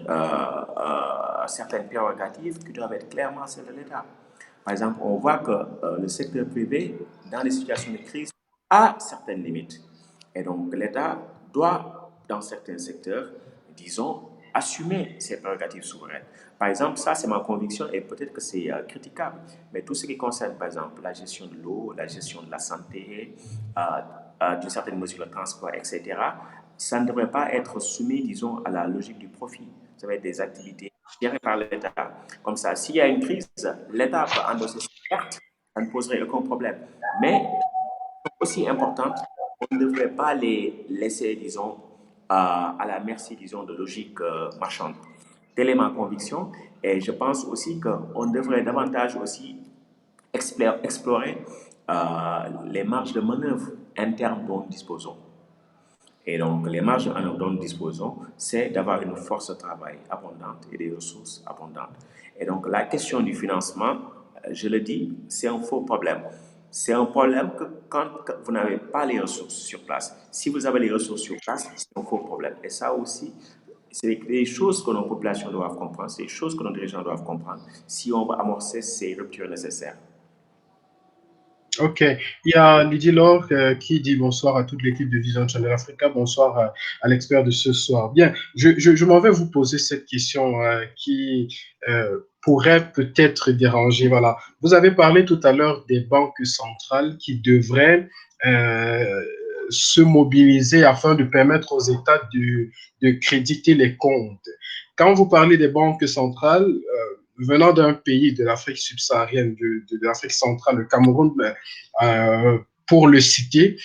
S2: prérogatives qui doivent être clairement celles de l'État. Par exemple, on voit que le secteur privé, dans les situations de crise, a certaines limites. Et donc, l'État doit, dans certains secteurs, disons, assumer ses prérogatives souveraines. Par exemple, ça, c'est ma conviction et peut-être que c'est critiquable, mais tout ce qui concerne, par exemple, la gestion de l'eau, la gestion de la santé, d'une certaine mesure le transport, etc., ça ne devrait pas être soumis, disons, à la logique du profit. Ça va être des activités gérées par l'État. Comme ça, s'il y a une crise, l'État peut endosser ses pertes, ça ne poserait aucun problème. Mais aussi importantes, on ne devrait pas les laisser, disons, à la merci, disons, de logique marchande. Telle est ma conviction et je pense aussi qu'on devrait davantage aussi explorer les marges de manœuvre internes dont nous disposons. Et donc, les marges de manœuvre dont nous disposons, c'est d'avoir une force de travail abondante et des ressources abondantes. Et donc, la question du financement, je le dis, c'est un faux problème. C'est un problème que quand vous n'avez pas les ressources sur place. Si vous avez les ressources sur place, c'est un faux problème. Et ça aussi, c'est des choses que nos populations doivent comprendre, c'est des choses que nos dirigeants doivent comprendre si on va amorcer ces ruptures nécessaires.
S1: Ok. Il y a Lydie Laure qui dit bonsoir à toute l'équipe de Vision Channel Africa. Bonsoir à l'expert de ce soir. Bien, je m'en vais vous poser cette question qui pourrait peut-être déranger. Voilà. Vous avez parlé tout à l'heure des banques centrales qui devraient euh, se mobiliser afin de permettre aux États de créditer les comptes. Quand vous parlez des banques centrales, venant d'un pays de l'Afrique subsaharienne, de l'Afrique centrale, le Cameroun, pour le citer,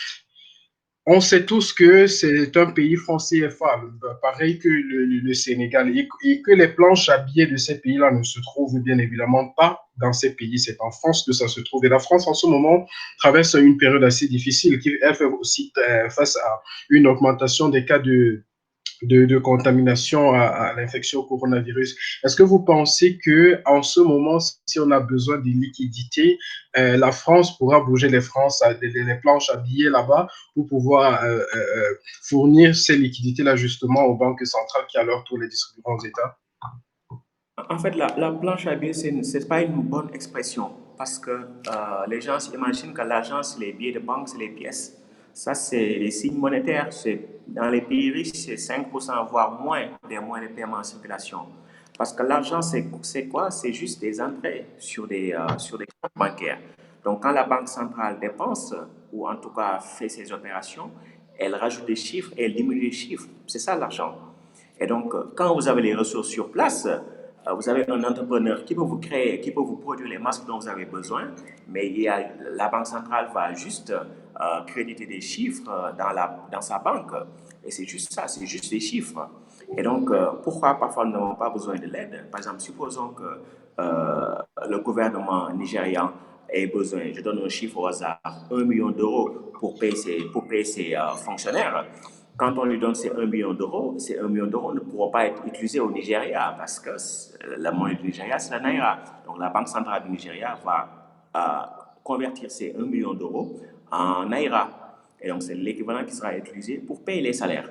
S1: on sait tous que c'est un pays franc CFA, pareil que le Sénégal, et que les planches à billets de ces pays-là ne se trouvent bien évidemment pas dans ces pays. C'est en France que ça se trouve. Et la France, en ce moment, traverse une période assez difficile qui elle fait aussi face à une augmentation des cas de contamination à l'infection au coronavirus. Est-ce que vous pensez que en ce moment, si on a besoin de liquidités, la France pourra bouger les planches à billets là-bas pour pouvoir fournir ces liquidités-là justement aux banques centrales qui à leur tour les distribueront aux États?
S2: En fait, la planche à billets, c'est pas une bonne expression parce que les gens s'imaginent que l'argent, c'est les billets de banque, c'est les pièces. Ça, c'est les signes monétaires. Dans les pays riches, c'est 5%, voire moins des moyens de paiement en circulation. Parce que l'argent, c'est quoi? C'est juste des entrées sur des comptes bancaires. Donc, quand la banque centrale dépense, ou en tout cas fait ses opérations, elle rajoute des chiffres et elle diminue les chiffres. C'est ça l'argent. Et donc, quand vous avez les ressources sur place, vous avez un entrepreneur qui peut vous créer, qui peut vous produire les masques dont vous avez besoin, mais la Banque centrale va juste créditer des chiffres dans sa banque. Et c'est juste ça, c'est juste des chiffres. Et donc, pourquoi parfois nous n'avons pas besoin de l'aide? Par exemple, supposons que le gouvernement nigérian ait besoin, je donne un chiffre au hasard, 1 million d'euros pour payer ses fonctionnaires. Quand on lui donne ces 1 million d'euros ne pourront pas être utilisés au Nigeria parce que la monnaie du Nigeria, c'est la Naira. Donc la Banque centrale du Nigeria va convertir ces 1 million d'euros en Naira. Et donc c'est l'équivalent qui sera utilisé pour payer les salaires.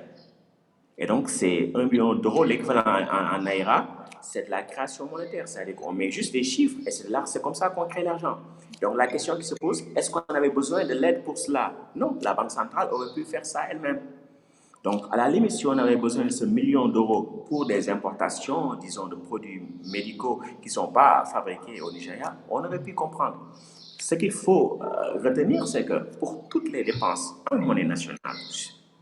S2: Et donc, c'est 1 million d'euros, l'équivalent en Naira, c'est de la création monétaire. C'est-à-dire qu'on met juste des chiffres et c'est comme ça qu'on crée l'argent. Donc, la question qui se pose, est-ce qu'on avait besoin de l'aide pour cela? Non, la Banque centrale aurait pu faire ça elle-même. Donc, à la limite, si on avait besoin de ce 1 million d'euros pour des importations, disons, de produits médicaux qui ne sont pas fabriqués au Nigeria, on aurait pu comprendre. Ce qu'il faut retenir, c'est que pour toutes les dépenses en monnaie nationale,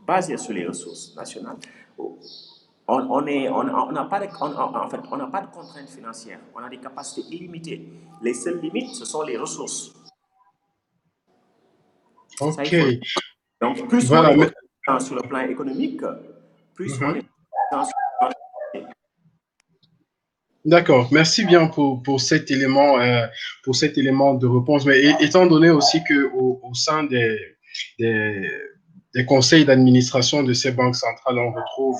S2: basées sur les ressources nationales, on n'a pas de, en fait, on n'a pas de contraintes financières. On a des capacités illimitées. Les seules limites, ce sont les ressources. Ça, il
S1: Ok,
S2: faut le. Donc, plus on
S1: voilà.
S2: est autosuffisant sur le plan économique, plus on est
S1: Mhm.
S2: autosuffisant sur le plan financier.
S1: D'accord, merci bien pour cet élément de réponse. Mais étant donné aussi que au sein des, des conseils d'administration de ces banques centrales, on retrouve,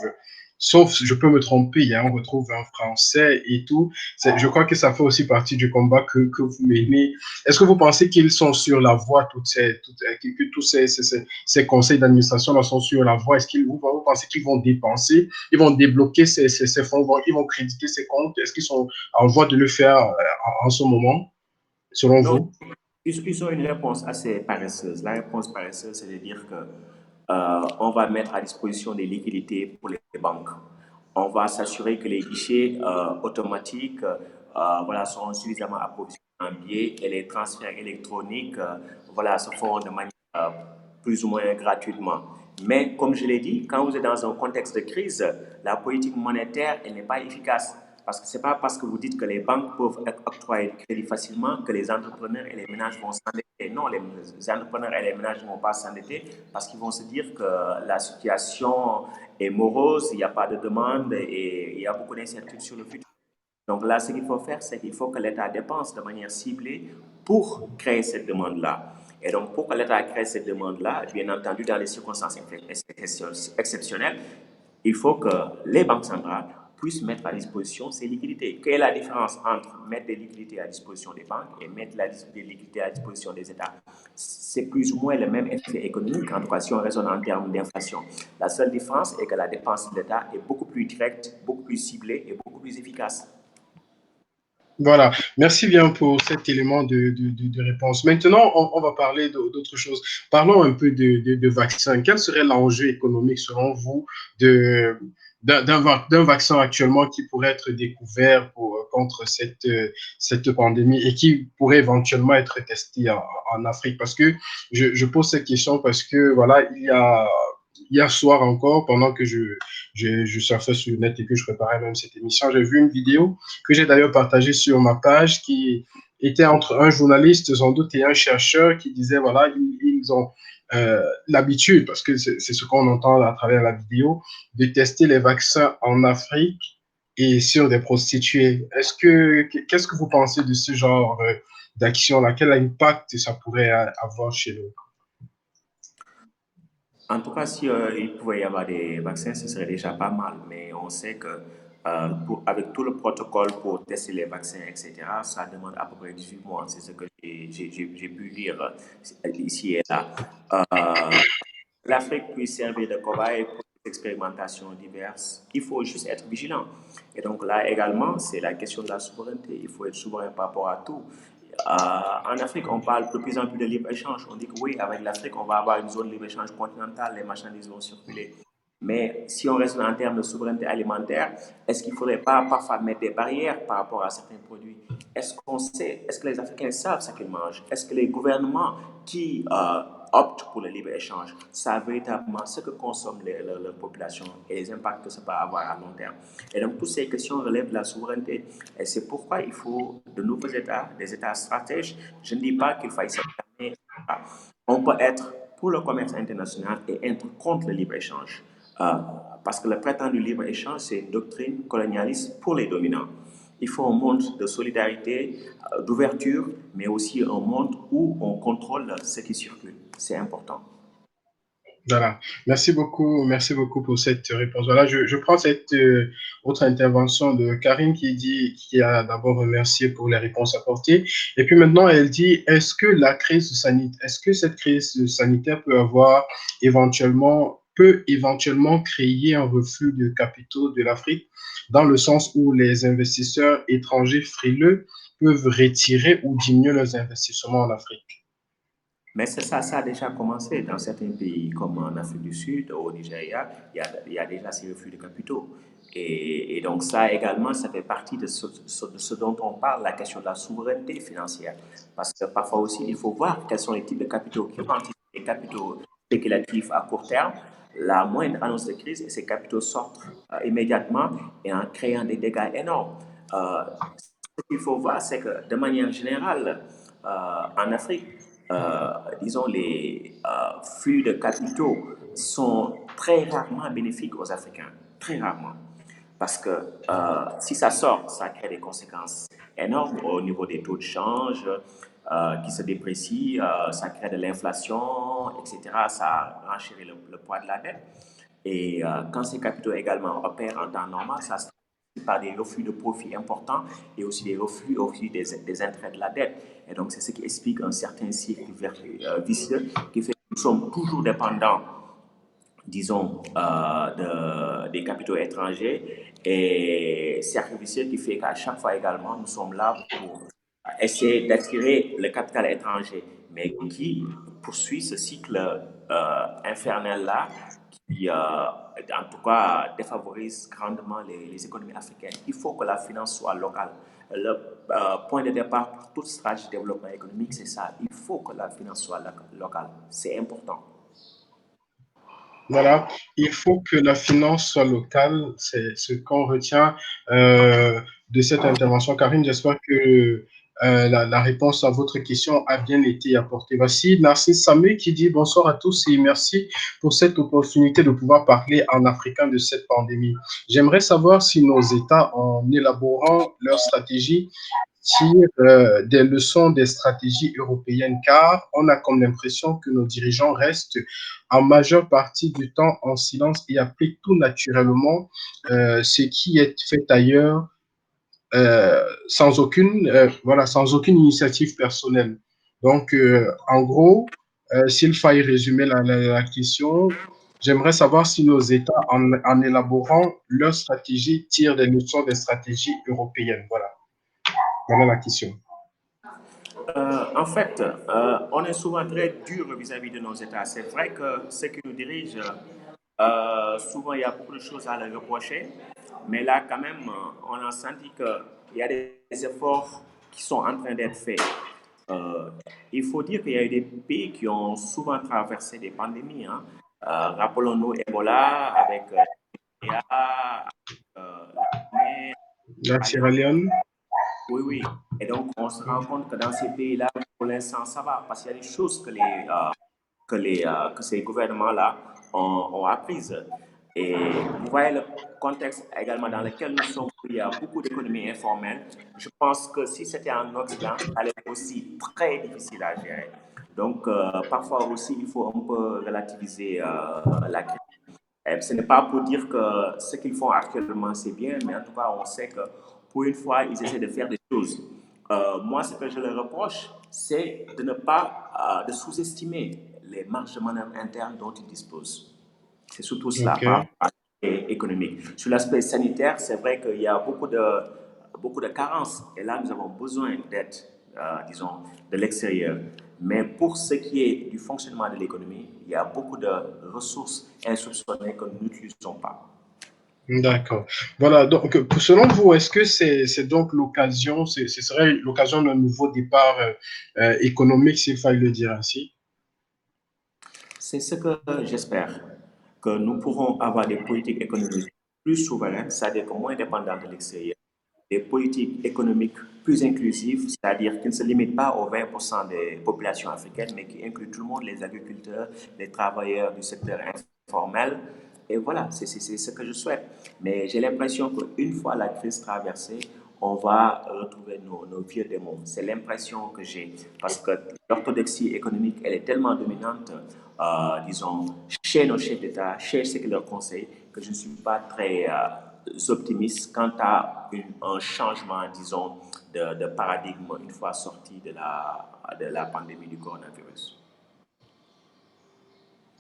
S1: sauf je peux me tromper, hein, on retrouve un Français et tout. Je crois que ça fait aussi partie du combat que vous menez. Est-ce que vous pensez qu'ils sont sur la voie, que tous ces conseils d'administration sont sur la voie? Est-ce qu'ils vous pensez qu'ils vont dépenser? Ils vont débloquer ces fonds, ils vont créditer ces comptes. Est-ce qu'ils sont en voie de le faire en ce moment, selon
S2: Non,
S1: vous?
S2: ils ont une réponse assez paresseuse. La réponse paresseuse, c'est de dire que on va mettre à disposition des liquidités pour les banques. On va s'assurer que les guichets automatiques voilà, seront suffisamment approvisionnés en billets et les transferts électroniques voilà, se feront de manière plus ou moins gratuitement. Mais comme je l'ai dit, quand vous êtes dans un contexte de crise, la politique monétaire elle n'est pas efficace. Parce que ce n'est pas parce que vous dites que les banques peuvent octroyer du crédit facilement que les entrepreneurs et les ménages vont s'endetter. Non, les entrepreneurs et les ménages ne vont pas s'endetter parce qu'ils vont se dire que la situation est morose, il n'y a pas de demande et il y a beaucoup d'incertitudes sur le futur. Donc là, ce qu'il faut faire, c'est qu'il faut que l'État dépense de manière ciblée pour créer cette demande-là. Et donc, pour que l'État crée cette demande-là, bien entendu, dans les circonstances exceptionnelles, il faut que les banques centrales puissent mettre à disposition ces liquidités. Quelle est la différence entre mettre des liquidités à disposition des banques et mettre des liquidités à disposition des États? C'est plus ou moins le même effet économique, en tout cas si on raisonne en termes d'inflation. La seule différence est que la dépense de l'État est beaucoup plus directe, beaucoup plus ciblée et beaucoup plus efficace.
S1: Voilà, merci bien pour cet élément de réponse. Maintenant, on va parler d'autre chose. Parlons un peu de vaccins. Quel serait l'enjeu économique selon vous de, d'un vaccin actuellement qui pourrait être découvert contre cette pandémie et qui pourrait éventuellement être testé en Afrique? Parce que je pose cette question parce que, voilà, il y a hier soir encore, pendant que je surfais sur le net et que je préparais même cette émission, j'ai vu une vidéo que j'ai d'ailleurs partagée sur ma page qui était entre un journaliste sans doute et un chercheur qui disait, voilà, ils ont l'habitude, parce que c'est ce qu'on entend à travers la vidéo, de tester les vaccins en Afrique et sur des prostituées. Qu'est-ce que vous pensez de ce genre d'action-là? Quel impact ça pourrait avoir chez nous?
S2: En tout cas, si il pouvait y avoir des vaccins, ce serait déjà pas mal. Mais on sait que avec tout le protocole pour tester les vaccins, etc., ça demande à peu près 18 mois. C'est ce que j'ai pu lire ici et là. L'Afrique puisse servir de cobaye pour des expérimentations diverses. Il faut juste être vigilant. Et donc là également, c'est la question de la souveraineté. Il faut être souverain par rapport à tout. En Afrique, on parle de plus en plus de libre-échange. On dit que oui, avec l'Afrique, on va avoir une zone de libre-échange continentale, les marchandises vont circuler. Mais si on reste en termes de souveraineté alimentaire, est-ce qu'il ne faudrait pas parfois mettre des barrières par rapport à certains produits? Est-ce qu'on sait, est-ce que les Africains savent ce qu'ils mangent? Est-ce que les gouvernements qui optent pour le libre-échange savent véritablement ce que consomme leur population et les impacts que ça peut avoir à long terme? Et donc, toutes ces questions relèvent de la souveraineté. Et c'est pourquoi il faut de nouveaux États, des États stratèges. Je ne dis pas qu'il faille s'enfermer. On peut être pour le commerce international et être contre le libre-échange. Euh, parce que le prétendu libre-échange, c'est une doctrine colonialiste pour les dominants. Il faut un monde de solidarité, d'ouverture, mais aussi un monde où on contrôle ce qui circule. C'est important.
S1: Voilà. Merci beaucoup pour cette réponse. Voilà, je prends cette autre intervention de Karine qui a d'abord remercié pour les réponses apportées. Et puis maintenant, elle dit, est-ce que cette crise sanitaire peut avoir éventuellement peut éventuellement créer un reflux de capitaux de l'Afrique, dans le sens où les investisseurs étrangers frileux peuvent retirer ou diminuer leurs investissements en Afrique.
S2: Mais c'est ça, ça a déjà commencé dans certains pays comme en Afrique du Sud, au Nigeria, il y a déjà ces reflux de capitaux. Et donc ça également, ça fait partie de ce dont on parle, la question de la souveraineté financière. Parce que parfois aussi, il faut voir quels sont les types de capitaux qui ont les capitaux spéculatifs à court terme. La moindre annonce de crise, et ces capitaux sortent immédiatement et en créant des dégâts énormes. Ce qu'il faut voir, c'est que de manière générale, en Afrique, disons, les flux de capitaux sont très rarement bénéfiques aux Africains, très rarement. Parce que si ça sort, ça crée des conséquences énormes au niveau des taux de change qui se déprécient, ça crée de l'inflation, etc. Ça renchérit le poids de la dette. Et quand ces capitaux également opèrent en temps normal, ça se traduit par des reflux de profit importants et aussi des reflux aussi des intérêts de la dette. Et donc, c'est ce qui explique un certain cycle vicieux qui fait que nous sommes toujours dépendants, disons, des capitaux étrangers et cercle vicieux qui fait qu'à chaque fois également, nous sommes là pour essayer d'attirer le capital étranger, mais qui poursuit ce cycle infernal-là qui, en tout cas, défavorise grandement les économies africaines. Il faut que la finance soit locale. Le point de départ pour toute stratégie de développement économique, c'est ça. Il faut que la finance soit locale. C'est important.
S1: Voilà, il faut que la finance soit locale, c'est ce qu'on retient euh, de cette intervention. Karine, j'espère que la réponse à votre question a bien été apportée. Voici Narcisse Samé qui dit bonsoir à tous et merci pour cette opportunité de pouvoir parler en africain de cette pandémie. J'aimerais savoir si nos États, en élaborant leur stratégie, tirent des leçons des stratégies européennes, car on a comme l'impression que nos dirigeants restent en majeure partie du temps en silence et appliquent tout naturellement ce qui est fait ailleurs sans aucune initiative personnelle. Donc, en gros, s'il fallait résumer la question, j'aimerais savoir si nos États, en élaborant leur stratégie, tirent des leçons des stratégies européennes. Voilà la question.
S2: En fait, on est souvent très dur vis-à-vis de nos États. C'est vrai que ceux qui nous dirigent, souvent il y a beaucoup de choses à leur reprocher, mais là quand même, on a senti qu'il y a des efforts qui sont en train d'être faits. Euh, il faut dire qu'il y a eu des pays qui ont souvent traversé des pandémies, hein. Rappelons-nous Ebola avec Nigeria, la Guinée,
S1: La Sierra Leone.
S2: oui, oui. Et donc, on se rend compte que dans ces pays-là, pour l'instant, ça va, parce qu'il y a des choses que ces gouvernements-là ont apprises. Et vous voyez le contexte également dans lequel nous sommes, où il y a beaucoup d'économies informelles. Je pense que si c'était en Occident, ça allait être aussi très difficile à gérer. Donc, parfois aussi, il faut un peu relativiser la crise. Ce n'est pas pour dire que ce qu'ils font actuellement, c'est bien, mais en tout cas, on sait que pour une fois, ils essaient de faire des choses. Moi, ce que je leur reproche, c'est de ne pas de sous-estimer les marges de manœuvre internes dont ils disposent. C'est surtout cela par
S1: OK.
S2: rapport à l'aspect économique. Sur l'aspect sanitaire, c'est vrai qu'il y a beaucoup de carences. Et là, nous avons besoin d'aide, disons, de l'extérieur. Mais pour ce qui est du fonctionnement de l'économie, il y a beaucoup de ressources insoupçonnées que nous n'utilisons pas.
S1: D'accord. Voilà, donc selon vous, est-ce que c'est donc l'occasion, ce serait l'occasion d'un nouveau départ économique, s'il fallait le dire ainsi?
S2: C'est ce que j'espère, que nous pourrons avoir des politiques économiques plus souveraines, c'est-à-dire que moins dépendantes de l'extérieur, des politiques économiques plus inclusives, c'est-à-dire qui ne se limitent pas aux 20% des populations africaines, mais qui incluent tout le monde, les agriculteurs, les travailleurs du secteur informel. Et voilà, c'est ce que je souhaite. Mais j'ai l'impression qu'une fois la crise traversée, on va retrouver nos vieux démons. C'est l'impression que j'ai. Parce que l'orthodoxie économique, elle est tellement dominante, disons, chez nos chefs d'État, chez ceux qui leur conseillent, que je ne suis pas très optimiste quant à un changement, disons, de paradigme une fois sorti de la pandémie du coronavirus.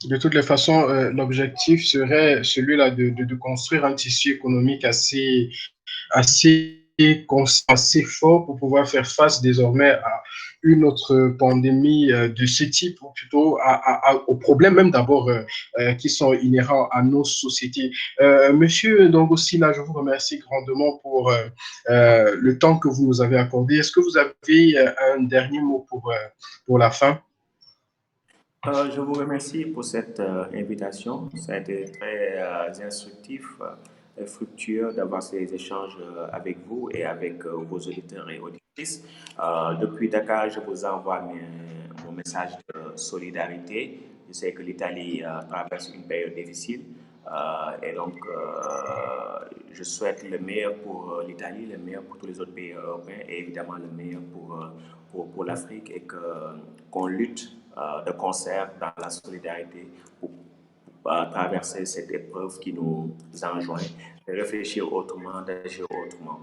S1: De toutes les façons, l'objectif serait celui-là de construire un tissu économique assez, assez fort pour pouvoir faire face désormais à une autre pandémie de ce type, ou plutôt aux problèmes même d'abord qui sont inhérents à nos sociétés. Monsieur donc aussi là, je vous remercie grandement pour le temps que vous nous avez accordé. Est-ce que vous avez un dernier mot pour la fin?
S2: Je vous remercie pour cette invitation. Ça a été très instructif et fructueux d'avoir ces échanges avec vous et avec vos auditeurs et auditrices. Depuis Dakar, je vous envoie mon message de solidarité. Je sais que l'Italie traverse une période difficile et donc je souhaite le meilleur pour l'Italie, le meilleur pour tous les autres pays européens et évidemment le meilleur pour l'Afrique et qu'on lutte de concert dans la solidarité pour traverser cette épreuve qui nous enjoint de réfléchir autrement, d'agir autrement.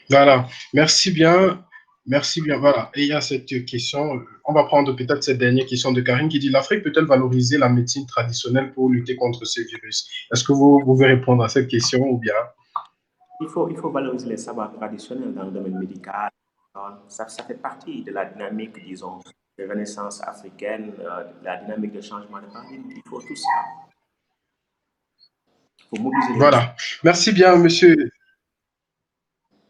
S1: Voilà, merci bien. Merci bien. Voilà. Et il y a cette question. On va prendre peut-être cette dernière question de Karine qui dit l'Afrique peut-elle valoriser la médecine traditionnelle pour lutter contre ce virus? Est-ce que vous pouvez répondre à cette question ou bien?
S2: Il faut valoriser les savoirs traditionnels dans le domaine médical. Ça fait partie de la dynamique, disons, de renaissance africaine, la dynamique de changement de paradigme. Il faut tout ça. Il faut mobiliser les ressources.
S1: Voilà. Merci bien, monsieur.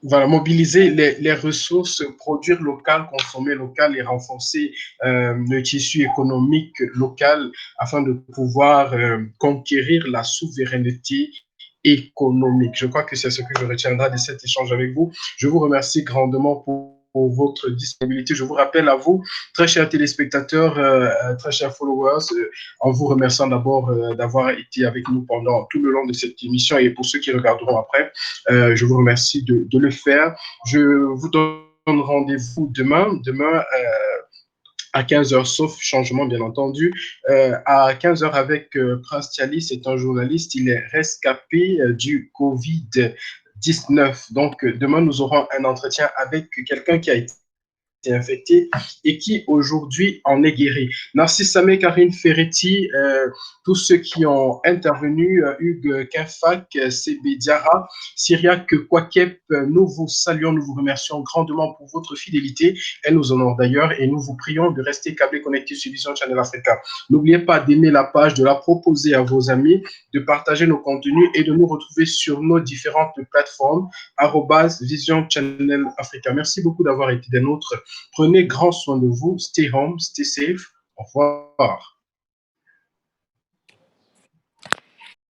S1: Voilà, mobiliser les ressources, produire local, consommer local et renforcer le tissu économique local afin de pouvoir conquérir la souveraineté économique. Je crois que c'est ce que je retiendrai de cet échange avec vous. Je vous remercie grandement pour votre disponibilité. Je vous rappelle à vous, très chers téléspectateurs, très chers followers, en vous remerciant d'abord d'avoir été avec nous pendant tout le long de cette émission et pour ceux qui regarderont après, je vous remercie de le faire. Je vous donne rendez-vous demain à 15 heures, sauf changement, bien entendu. À 15 heures avec Prince Tiali, c'est un journaliste, il est rescapé du Covid-19. Donc, demain, nous aurons un entretien avec quelqu'un qui a été infecté et qui aujourd'hui en est guéri. Narcisse Samé, Karine Ferretti, tous ceux qui ont intervenu, Hugues Kinfac, CB Diarra, Syriac Kwakep, nous vous saluons, nous vous remercions grandement pour votre fidélité. Elle nous honore d'ailleurs et nous vous prions de rester câblés connectés sur Vision Channel Africa. N'oubliez pas d'aimer la page, de la proposer à vos amis, de partager nos contenus et de nous retrouver sur nos différentes plateformes @Vision Channel Africa. Merci beaucoup d'avoir été des nôtres. Prenez grand soin de vous. Stay home, stay safe. Au revoir.